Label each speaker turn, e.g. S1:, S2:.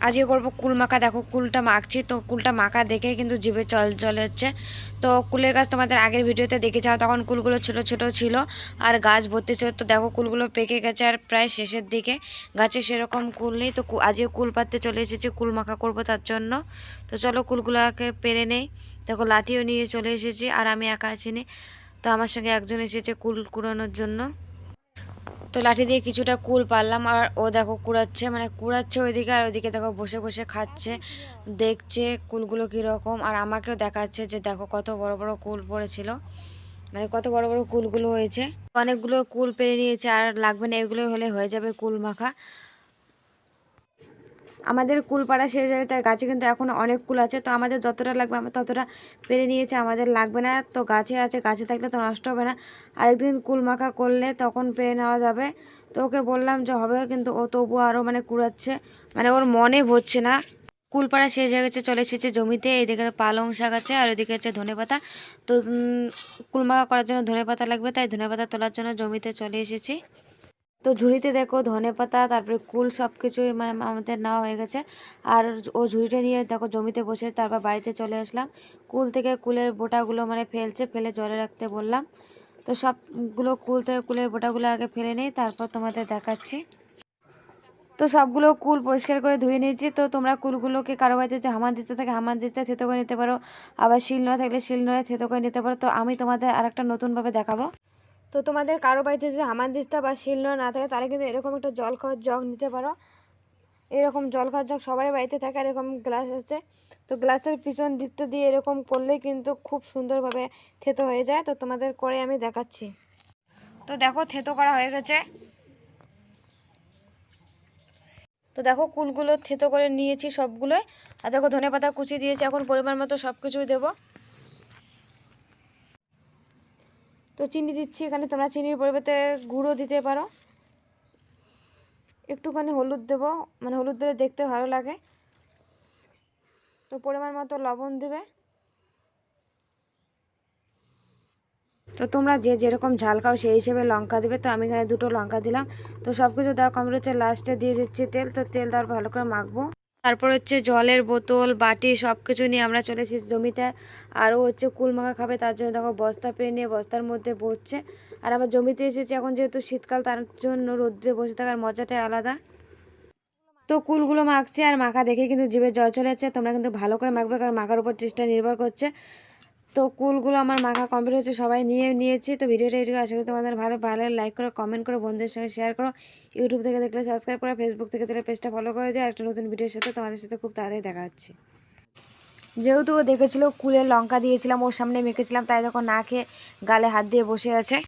S1: আজকে করবো কুল মাখা। দেখো কুলটা মাখছি, তো কুলটা মাখা দেখে কিন্তু জিভে জল চলে যাচ্ছে। তো কুলের গাছ তোমাদের আগের ভিডিওতে দেখেছি, আর তখন কুলগুলো ছোট ছোট ছিল আর গাছ ভর্তি ছিল। তো দেখো কুলগুলো পেকে গেছে আর প্রায় শেষের দিকে, গাছে সেরকম কুল নেই। তো আজকে কুল পাততে চলে এসেছি, কুল মাখা করবো তার জন্য। তো চলো কুলগুলোকে পেরে নেই। দেখো লাঠিও নিয়ে চলে এসেছি, আর আমি একা আসিনি, তো আমার সঙ্গে একজন এসেছে কুল কুড়ানোর জন্য। তো লাঠি দিয়ে কিছুটা কুল পারলাম, আর ও দেখো কুড়াচ্ছে, মানে কুড়াচ্ছে ওইদিকে, আর ওইদিকে দেখো বসে বসে খাচ্ছে, দেখছে কুলগুলো কীরকম, আর আমাকেও দেখাচ্ছে যে দেখো কত বড় বড় কুল পড়েছিল, মানে কত বড় বড় কুলগুলো হয়েছে। অনেকগুলো কুল পেরে নিয়েছে, আর লাগবে না, এগুলো হলে হয়ে যাবে কুল মাখা। আমাদের কুল পাড়া শেষ হয়ে গেছে, আর গাছে কিন্তু এখন অনেক কুল আছে, তো আমাদের যতটা লাগবে আমরা ততটা পেরে নিয়েছে, আমাদের লাগবে না। তো গাছে আছে, গাছে থাকলে তো নষ্ট হবে না, আরেকদিন কুল মাখা করলে তখন পেরে নেওয়া যাবে। তো ওকে বললাম যে হবে, কিন্তু ও তবু আরও মানে কুড়াচ্ছে, মানে ওর মনে হচ্ছে না। কুল পাড়া শেষ হয়ে গেছে, চলে এসেছে জমিতে। এইদিকে পালং শাক আছে, আর ওইদিকে হচ্ছে ধনেপাতা। তো কুল মাখা করার জন্য ধনেপাতা লাগবে, তাই ধনেপাতা তোলার জন্য জমিতে চলে এসেছি। তো ঝুড়িতে দেখো ধনেপাতা, তারপরে কুল সব কিছুই মানে আমাদের নেওয়া হয়ে গেছে। আর ও ঝুড়িটা নিয়ে দেখো জমিতে বসে, তারপর বাড়িতে চলে আসলাম। কুল থেকে কুলের বোটাগুলো মানে ফেলছে, ফেলে জলে রাখতে বললাম। তো সবগুলো কুল থেকে কুলের বোটাগুলো আগে ফেলে নেই, তারপর তোমাদের দেখাচ্ছি। তো সবগুলো কুল পরিষ্কার করে ধুয়ে নিয়েছি। তো তোমরা কুলগুলোকে কারো বাড়িতে যে হামানদিস্তা থাকে হামানদিস্তা থেতো করে নিতে পারো, আবার শিলনোড়া থাকলে শিলনোড়ায় থেতো করে নিতে পারো। তো আমি তোমাদের আরেকটা নতুনভাবে দেখাবো। তো তোমাদের কারো বাড়িতে যদি হামানদিস্তা বা শিলনোড়া না থাকে, তাহলে কিন্তু এরকম একটা জল খাওয়ার জগ নিতে পারো। এরকম জল খাওয়ার জগ সবারই বাড়িতে থাকে, এরকম গ্লাস আছে। তো গ্লাসের পিছন দিকটা দিয়ে এরকম করলেই কিন্তু খুব সুন্দরভাবে থেতো হয়ে যায়। তো তোমাদের করে আমি দেখাচ্ছি। তো দেখো থেতো করা হয়ে গেছে। তো দেখো কুলগুলো থেতো করে নিয়েছি সবগুলোই। আর দেখো ধনেপাতা কুচি দিয়েছি, এখন পরিমাণ মতো সব কিছুই দেবো। তো চিনি দিচ্ছি এখানে, তোমরা চিনির পরিবর্তে গুঁড়ো দিতে পারো। একটুখানি হলুদ দেবো, মানে হলুদ দিলে দেখতে ভালো লাগে। তো পরিমাণ মতো লবণ দেবে। তো তোমরা যে যেরকম ঝাল খাও সেই হিসেবে লঙ্কা দেবে। তো আমি এখানে 2টো লঙ্কা দিলাম। তো সব কিছু দেওয়া কমপ্লিট হচ্ছে, লাস্টে দিয়ে দিচ্ছি তেল। তো তেল দেওয়ার ভালো করে মাখবো। তারপর হচ্ছে জলের বোতল বাটি সব কিছু নিয়ে আমরা চলে এসেছি জমিতে। আরও হচ্ছে কুল মাখা খাবে, তার জন্য দেখো বস্তা পেয়ে নিয়ে বস্তার মধ্যে বসছে। আর আমার জমিতে এসেছি এখন, যেহেতু শীতকাল, তার জন্য রোদ্রে বসে থাকার মজাটাই আলাদা। তো কুলগুলো মাখছি, আর মাখা দেখে কিন্তু জিভে জল চলে যাচ্ছে। তোমরা কিন্তু ভালো করে মাখবে, কারণ মাখার উপর টেস্টটা নির্ভর করছে। তো কুলগুলো আমার মাখা কমপ্লিট হচ্ছে, সবাই নিয়েছি। তো ভিডিওটা এটুকু, আশা করি তোমাদের ভালো ভালো লাইক করো, কমেন্ট করো, বন্ধুদের সঙ্গে শেয়ার করো। ইউটিউব থেকে দেখলে সাবস্ক্রাইব করো, ফেসবুক থেকে দেখলে পেজটা ফলো করে দিও। আর একটা নতুন ভিডিওর সাথে তোমাদের সাথে খুব তাড়াতাড়ি দেখা হচ্ছে। যেহেতু ও দেখেছিল কুলের লঙ্কা দিয়েছিলাম, ওর সামনে মেখেছিলাম, তাই যখন না খেয়ে গালে হাত দিয়ে বসে আছে।